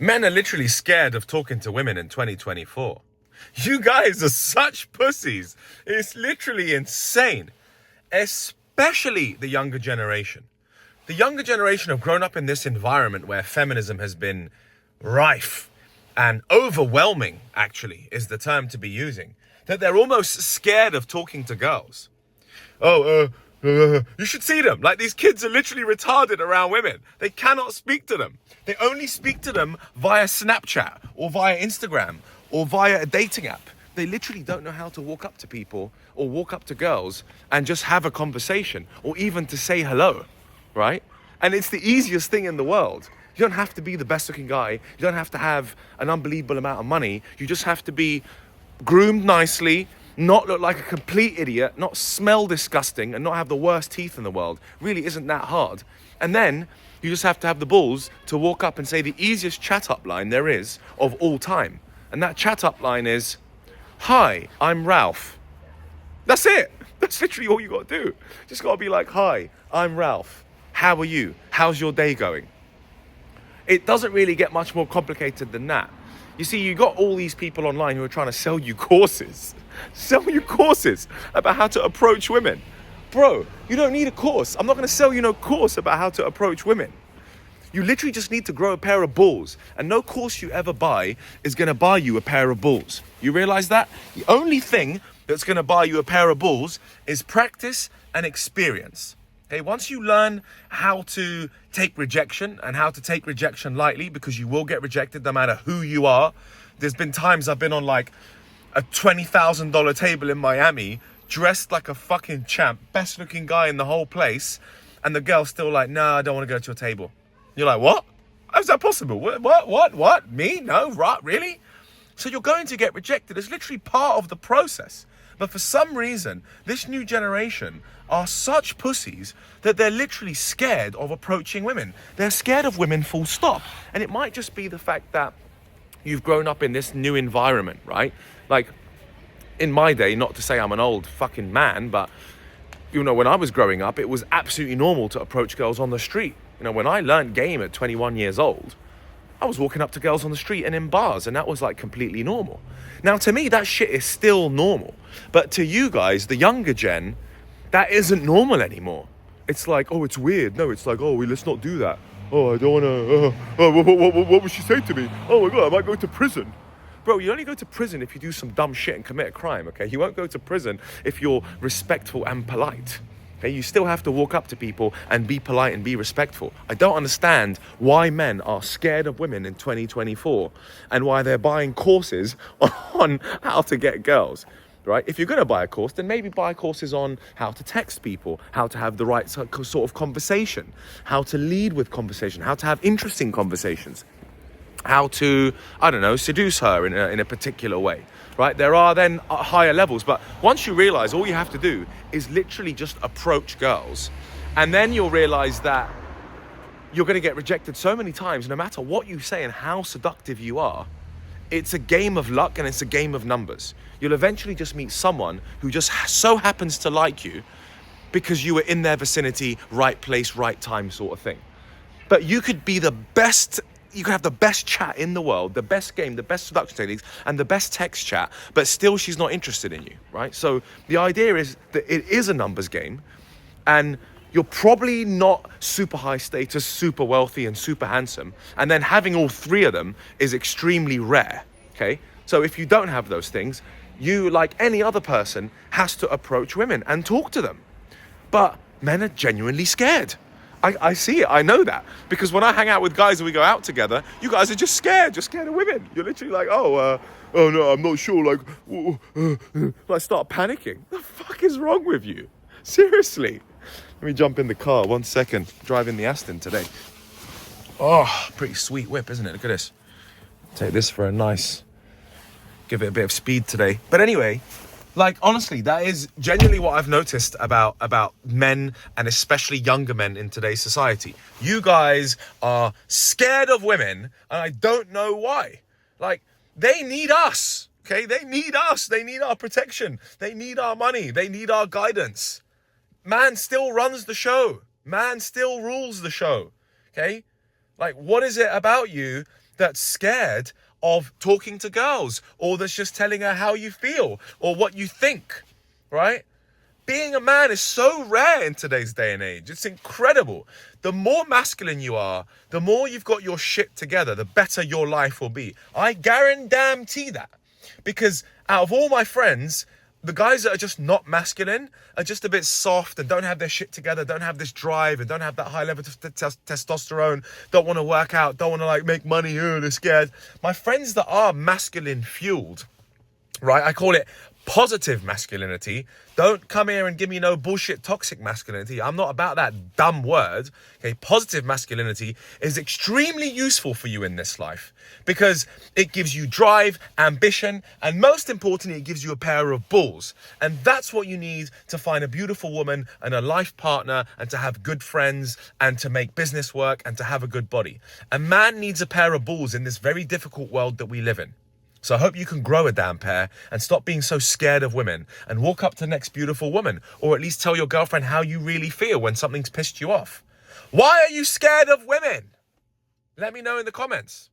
Men are literally scared of talking to women in 2024. You guys are such pussies. It's literally insane. Especially the younger generation. The younger generation have grown up in this environment where feminism has been rife and overwhelming, actually, is the term to be using. That they're almost scared of talking to girls. You should see them. Like, these kids are literally retarded around women. They cannot speak to them. They only speak to them via Snapchat or via Instagram or via a dating app. They literally don't know how to walk up to people or walk up to girls and just have a conversation or even to say hello, right? And it's the easiest thing in the world. You don't have to be the best looking guy. You don't have to have an unbelievable amount of money. You just have to be groomed nicely, not look like a complete idiot, not smell disgusting, and not have the worst teeth in the world. Really isn't that hard. And then you just have to have the balls to walk up and say the easiest chat up line there is of all time. And that chat up line is, "Hi, I'm Ralph." That's it. That's literally all you got to do. Just got to be like, "Hi, I'm Ralph. How are you? How's your day going?" It doesn't really get much more complicated than that. You see, you got all these people online who are trying to sell you courses. Sell you courses about how to approach women. Bro, you don't need a course. I'm not going to sell you no course about how to approach women. You literally just need to grow a pair of balls. And no course you ever buy is going to buy you a pair of balls. You realize that? The only thing that's going to buy you a pair of balls is practice and experience. Okay, once you learn how to take rejection and how to take rejection lightly, because you will get rejected no matter who you are. There's been times I've been on like a $20,000 table in Miami, dressed like a fucking champ, best looking guy in the whole place, and the girl's still like, "Nah, I don't want to go to your table." You're like, "What? How's that possible? What? Me? No, right? Really?" So you're going to get rejected. It's literally part of the process. But for some reason, this new generation are such pussies that they're literally scared of approaching women. They're scared of women, full stop. And it might just be the fact that you've grown up in this new environment, right? Like, in my day, not to say I'm an old fucking man, but, you know, when I was growing up, it was absolutely normal to approach girls on the street. You know, when I learned game at 21 years old, I was walking up to girls on the street and in bars, and that was like completely normal. Now, to me, that shit is still normal. But to you guys, the younger gen, that isn't normal anymore. It's like, "Oh, it's weird." No, it's like, "Oh, let's not do that. Oh, I don't want to, what would she say to me? Oh my God, I might go to prison." Bro, you only go to prison if you do some dumb shit and commit a crime, okay? You won't go to prison if you're respectful and polite. Okay, you still have to walk up to people and be polite and be respectful. I don't understand why men are scared of women in 2024 and why they're buying courses on how to get girls, right? If you're going to buy a course, then maybe buy courses on how to text people, how to have the right sort of conversation, how to lead with conversation, how to have interesting conversations, how to, I don't know, seduce her in a particular way. Right? There are then higher levels, but once you realize all you have to do is literally just approach girls, and then you'll realize that you're going to get rejected so many times, no matter what you say and how seductive you are. It's a game of luck and it's a game of numbers. You'll eventually just meet someone who just so happens to like you because you were in their vicinity, right place, right time sort of thing. But you could be the best. You can have the best chat in the world, the best game, the best seduction techniques, and the best text chat, but still she's not interested in you, right? So the idea is that it is a numbers game, and you're probably not super high status, super wealthy, and super handsome, and then having all three of them is extremely rare, okay? So if you don't have those things, you, like any other person, has to approach women and talk to them. But men are genuinely scared. I see it, I know that. Because when I hang out with guys and we go out together, you guys are just scared of women. You're literally like, oh no, I'm not sure, like start panicking. The fuck is wrong with you? Seriously. Let me jump in the car, 1 second. Driving the Aston today. Oh, pretty sweet whip, isn't it? Look at this. Take this for a nice, give it a bit of speed today. But anyway, like, honestly, that is genuinely what I've noticed about men, and especially younger men in today's society. You guys are scared of women, and I don't know why. Like, they need us, okay? They need us. They need our protection. They need our money. They need our guidance. Man still runs the show. Man still rules the show, okay? Like, what is it about you that's scared of talking to girls, or that's just telling her how you feel or what you think, right? Being a man is so rare in today's day and age. It's incredible. The more masculine you are, the more you've got your shit together, the better your life will be. I guarantee that. Because out of all my friends, the guys that are just not masculine are just a bit soft and don't have their shit together, don't have this drive and don't have that high level of testosterone, don't want to work out, don't want to like make money, they're scared. My friends that are masculine fueled, right? I call it positive masculinity. Don't come here and give me no bullshit toxic masculinity. I'm not about that dumb word. Okay, positive masculinity is extremely useful for you in this life because it gives you drive, ambition, and most importantly, it gives you a pair of balls. And that's what you need to find a beautiful woman and a life partner and to have good friends and to make business work and to have a good body. A man needs a pair of balls in this very difficult world that we live in. So I hope you can grow a damn pair and stop being so scared of women and walk up to the next beautiful woman, or at least tell your girlfriend how you really feel when something's pissed you off. Why are you scared of women? Let me know in the comments.